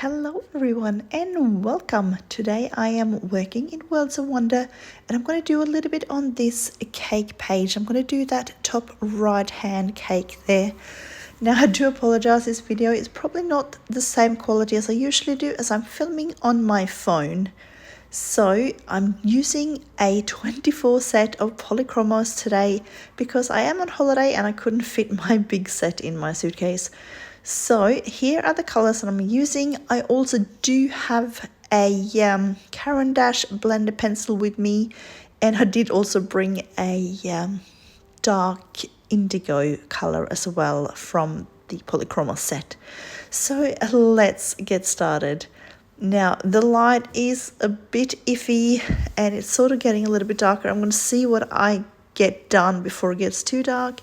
Hello everyone and welcome. Today I am working in Worlds of Wonder and I'm going to do a little bit on this cake page. I'm going to do that top right hand cake there. Now I do apologize, this video is probably not the same quality as I usually do as I'm filming on my phone. So I'm using a 24 set of Polychromos today because I am on holiday and I couldn't fit my big set in my suitcase. So here are the colors that I'm using. I also do have a Caran blender pencil with me, and I did also bring a Dark Indigo color as well from the Polychromos set. So let's get started. Now the light is a bit iffy and it's sort of getting a little bit darker. I'm going to see what I get done before it gets too dark,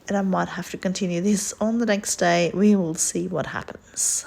and I might have to continue this on the next day. We will see what happens.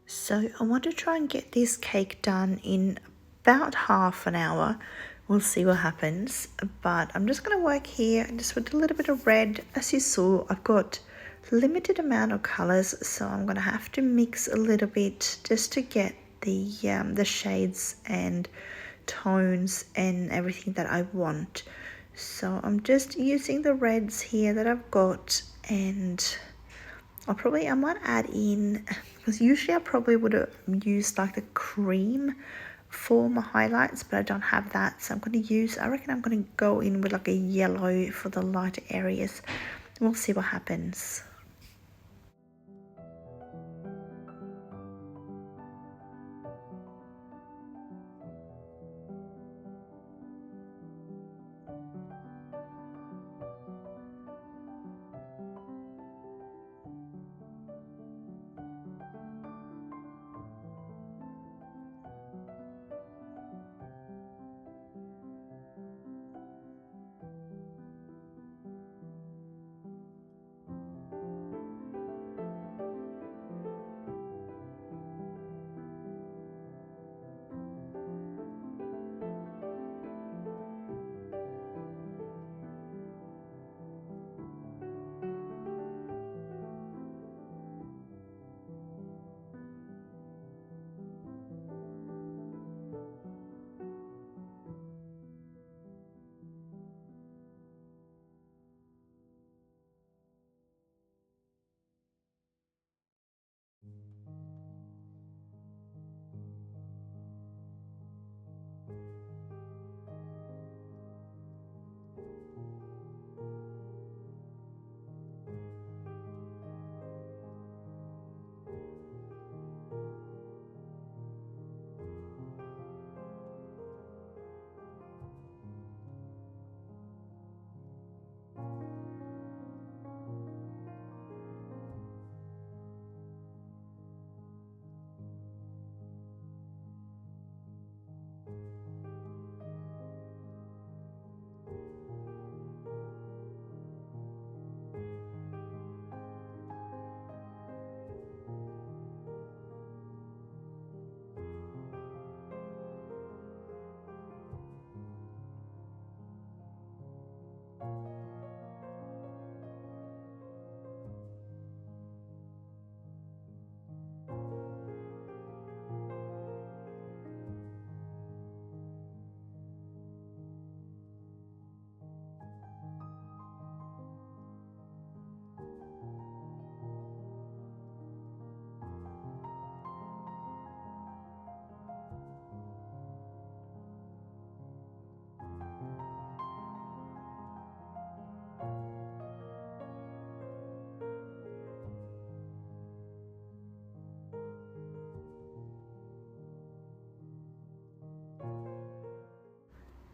So I want to try and get this cake done in about half an hour. We'll see what happens, but I'm just going to work here just with a little bit of red. As you saw, I've got limited amount of colors, so I'm going to have to mix a little bit just to get the shades and tones and everything that I want. So I'm just using the reds here that I've got, and I might add in, because usually I probably would have used like the cream for my highlights, but I don't have that, so I reckon I'm going to go in with like a yellow for the lighter areas. We'll see what happens.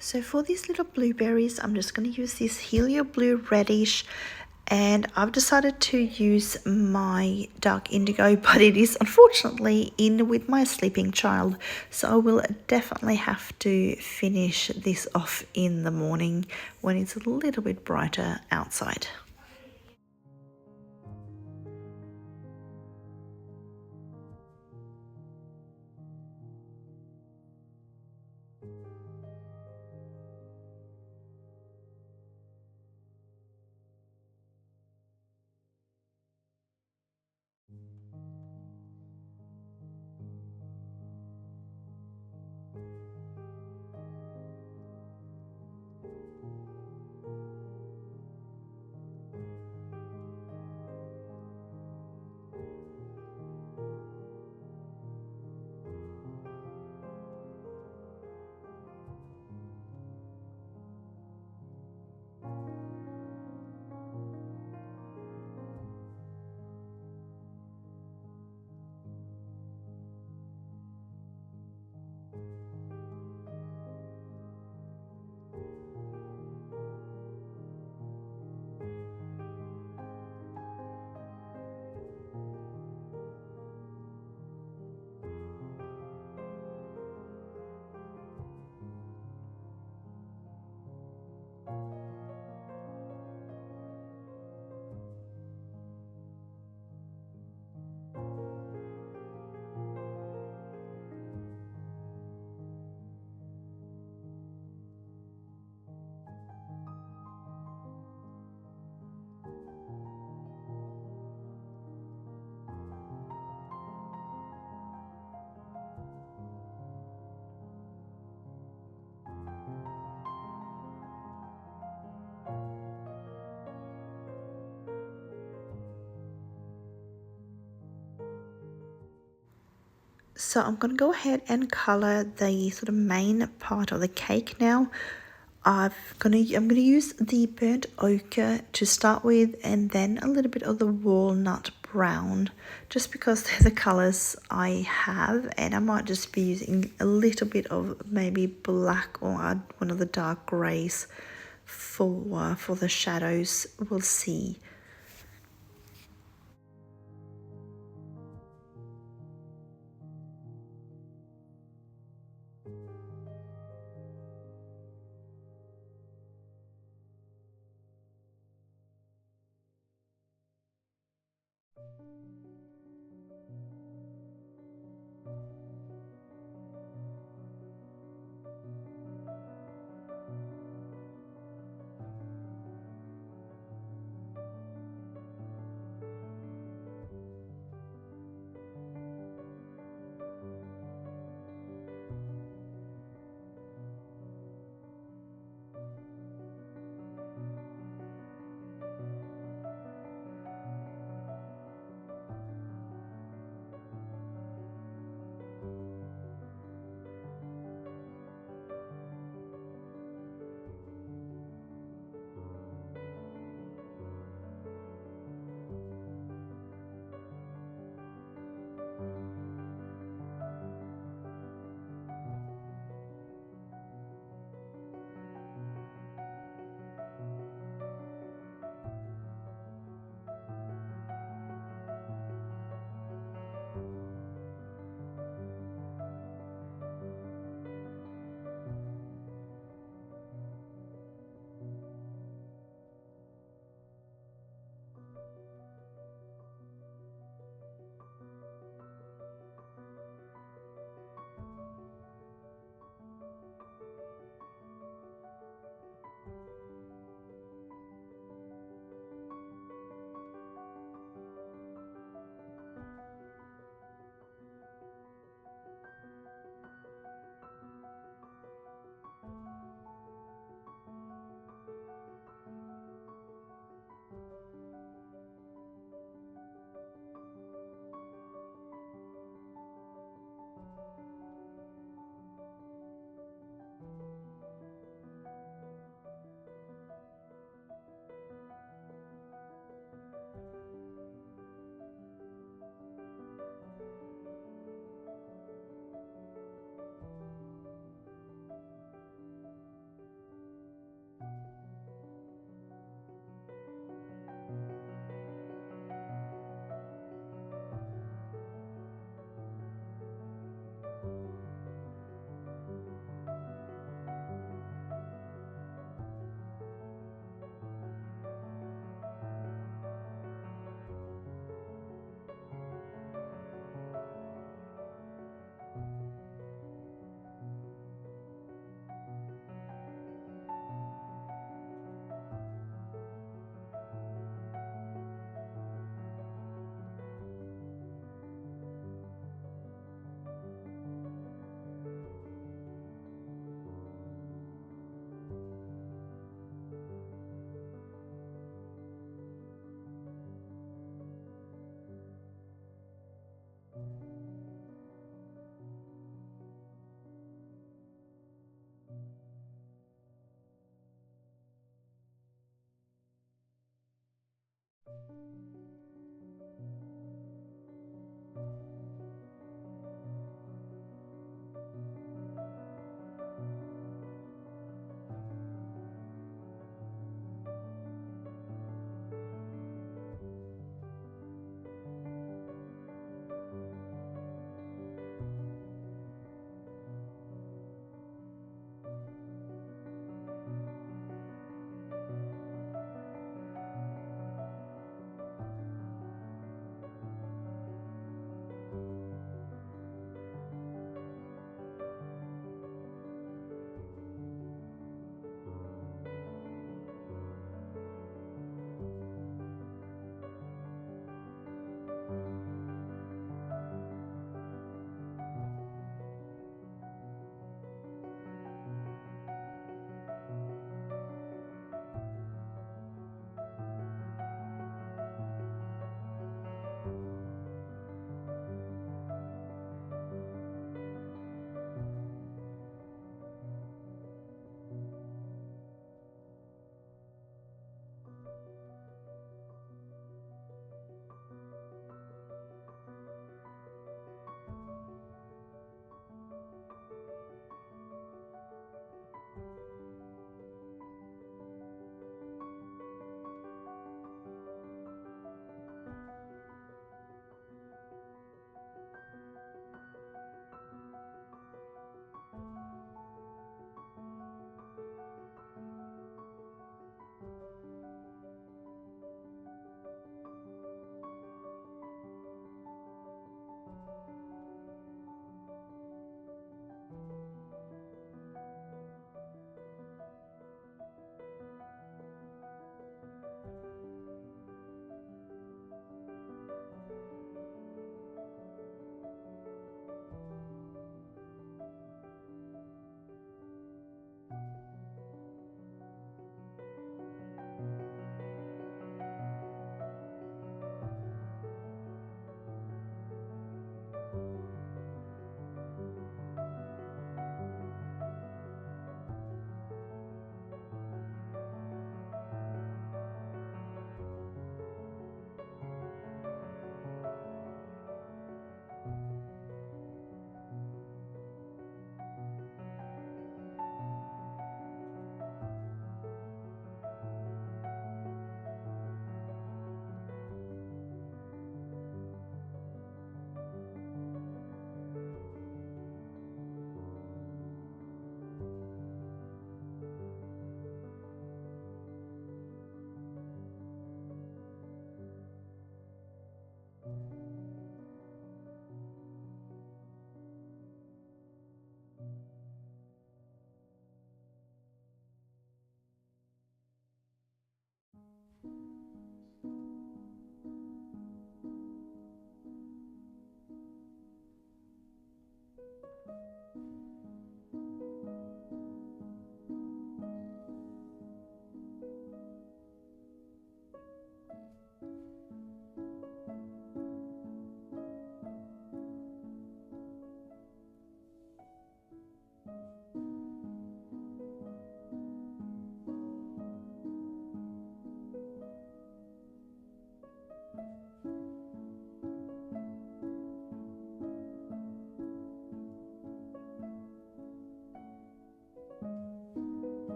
So for these little blueberries, I'm just going to use this Helio Blue Reddish, and I've decided to use my Dark Indigo, but it is unfortunately in with my sleeping child, so I will definitely have to finish this off in the morning when it's a little bit brighter outside. So I'm going to go ahead and color the sort of main part of the cake now. I'm going to use the burnt ochre to start with, and then a little bit of the walnut brown, just because they're the colors I have, and I might just be using a little bit of maybe black or one of the dark grays for the shadows. We'll see.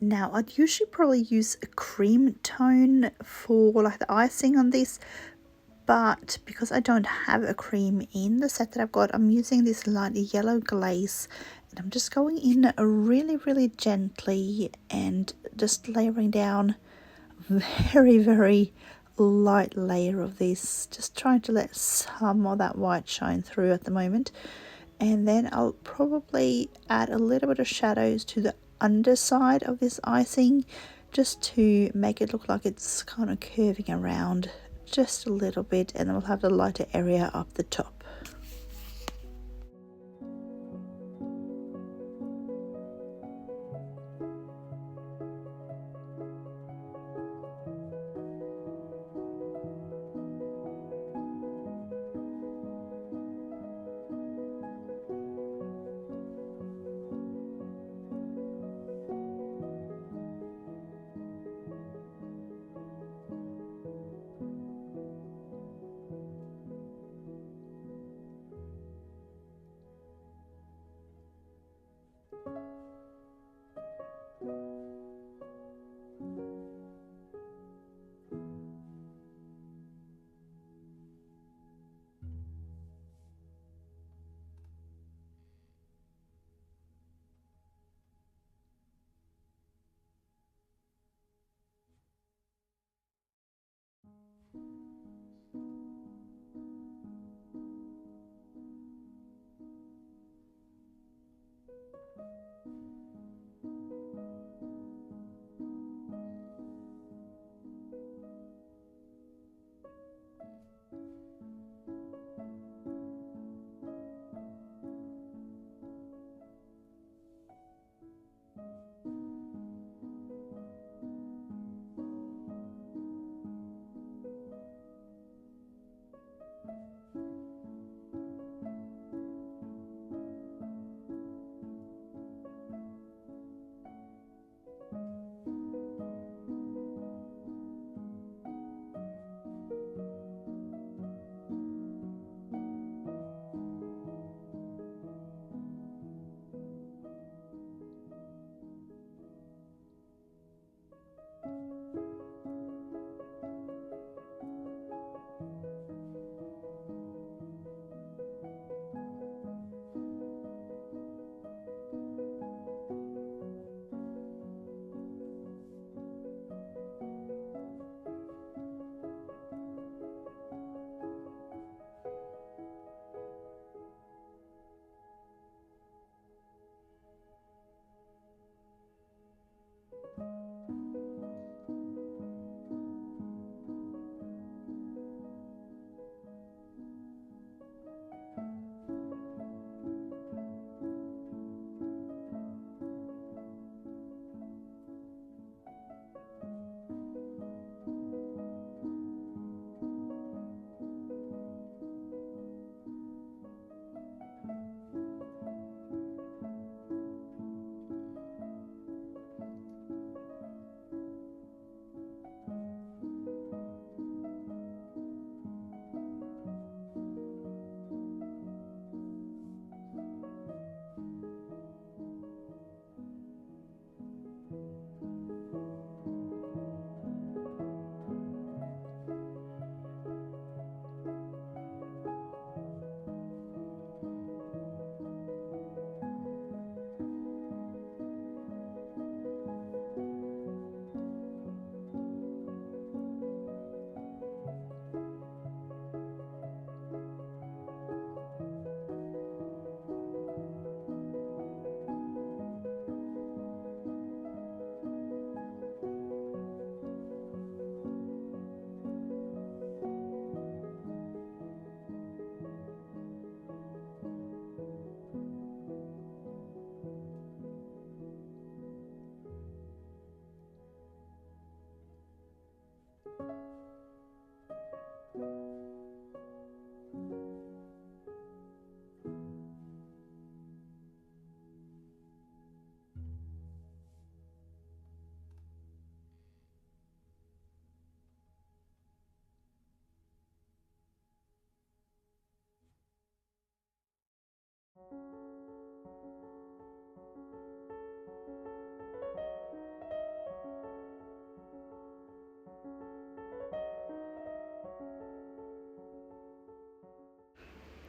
Now, I'd usually probably use a cream tone for like the icing on this, but because I don't have a cream in the set that I've got, I'm using this light yellow glaze, and I'm just going in really gently and just layering down a very light layer of this, just trying to let some of that white shine through at the moment. And then I'll probably add a little bit of shadows to the underside of this icing, just to make it look like it's kind of curving around just a little bit, and then we'll have the lighter area up the top.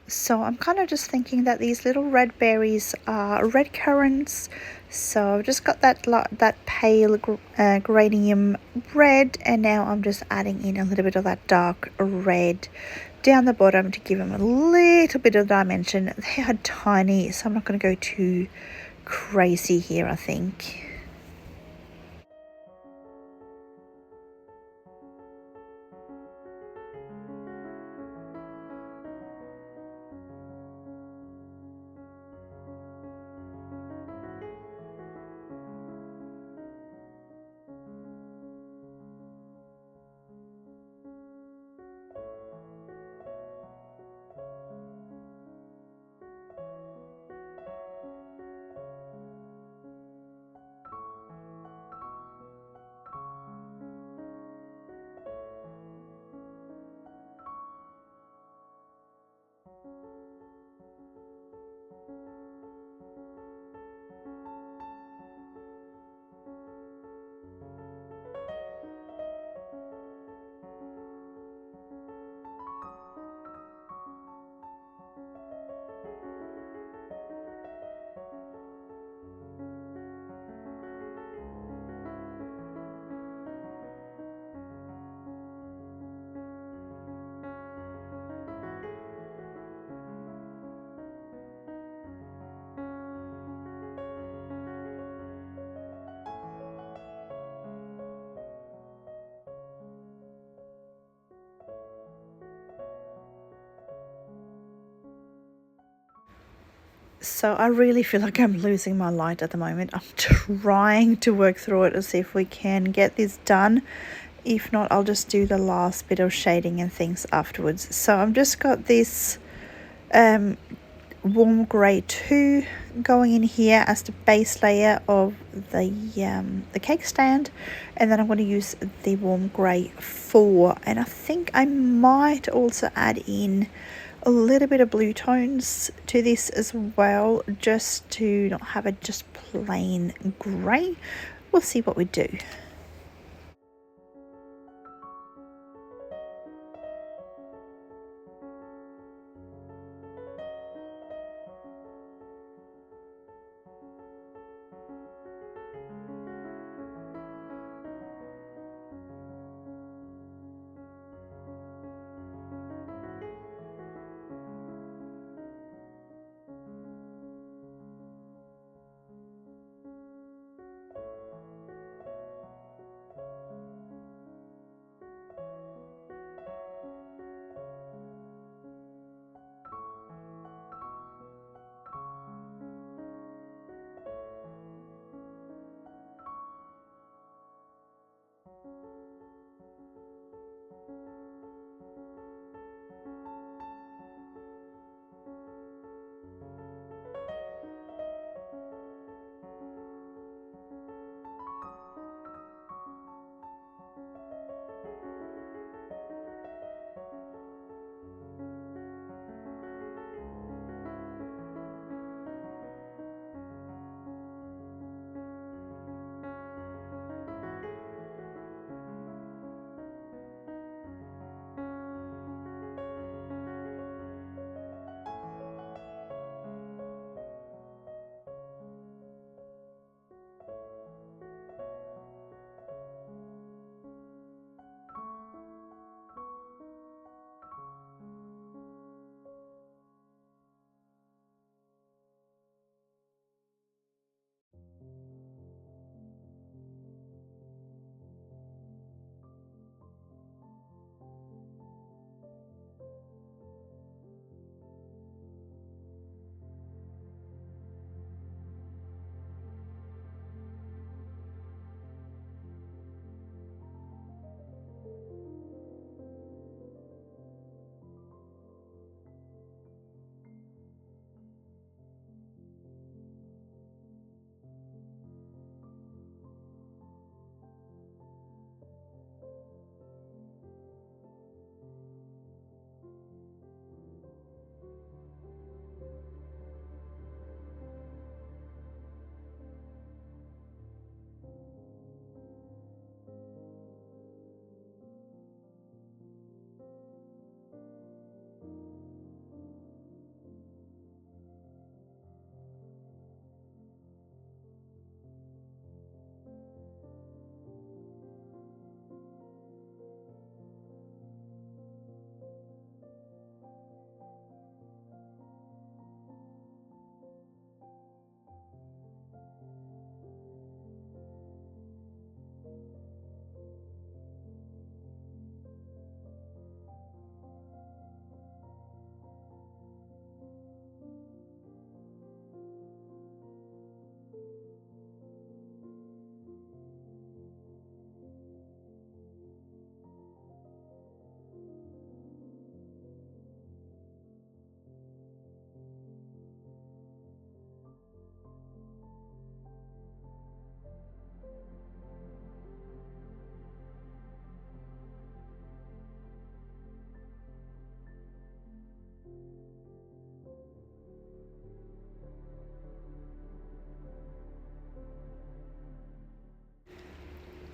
So I'm kind of just thinking that these little red berries are red currants. So I've just got that pale geranium red, and now I'm just adding in a little bit of that dark red down the bottom to give them a little bit of dimension. They are tiny, so I'm not going to go too crazy here, I think. So I really feel like I'm losing my light at the moment. I'm trying to work through it to see if we can get this done. If not, I'll just do the last bit of shading and things afterwards. So I've just got this warm grey 2 going in here as the base layer of the cake stand, and then I'm going to use the warm grey 4, and I think I might also add in a little bit of blue tones to this as well, just to not have it just plain grey. We'll see what we do.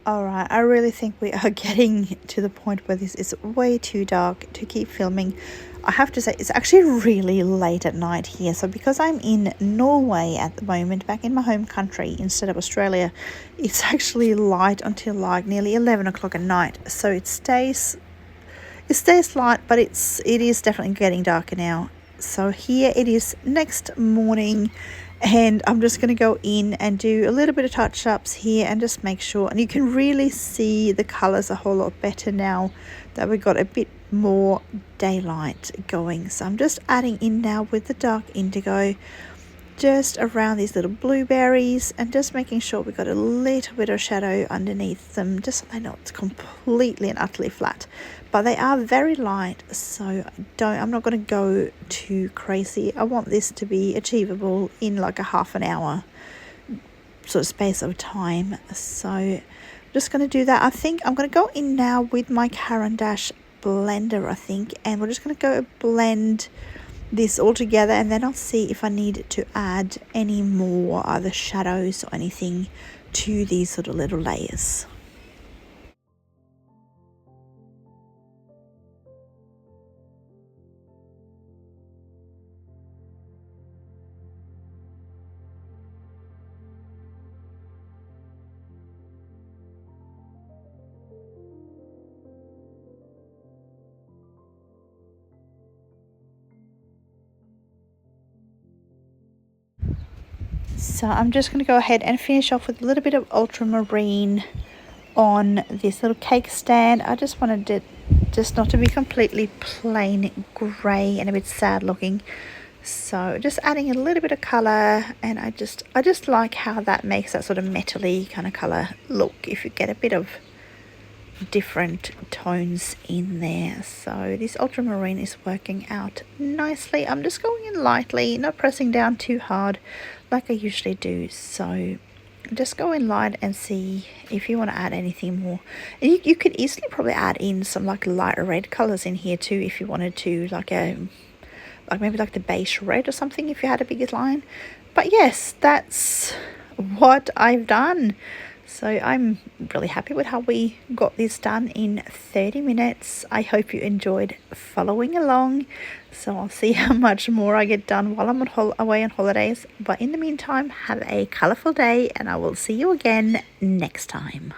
Alright, I really think we are getting to the point where this is way too dark to keep filming. I have to say, it's actually really late at night here. So because I'm in Norway at the moment, back in my home country instead of Australia, it's actually light until like nearly 11 o'clock at night. So it stays light, but it is definitely getting darker now. So here it is next morning, and I'm just going to go in and do a little bit of touch-ups here and just make sure, and you can really see the colors a whole lot better now that we've got a bit more daylight going. So I'm just adding in now with the Dark Indigo just around these little blueberries, and just making sure we've got a little bit of shadow underneath them, just so they're not completely and utterly flat. But they are very light, so I'm not going to go too crazy. I want this to be achievable in like a half an hour sort of space of time. So I'm just going to do that. I think I'm going to go in now with my Caran blender, I think, and we're just going to go blend this all together, and then I'll see if I need to add any more either shadows or anything to these sort of little layers. So I'm just going to go ahead and finish off with a little bit of ultramarine on this little cake stand. I just wanted it just not to be completely plain grey and a bit sad looking. So just adding a little bit of colour, and I just like how that makes that sort of metally kind of colour look if you get a bit of different tones in there. So this ultramarine is working out nicely. I'm just going in lightly, not pressing down too hard like I usually do. So just go in light and see if you want to add anything more. And you could easily probably add in some like lighter red colors in here too if you wanted to, like maybe like the beige red or something if you had a bigger line. But yes, that's what I've done. So I'm really happy with how we got this done in 30 minutes. I hope you enjoyed following along. So I'll see how much more I get done while I'm away on holidays. But in the meantime, have a colourful day, and I will see you again next time.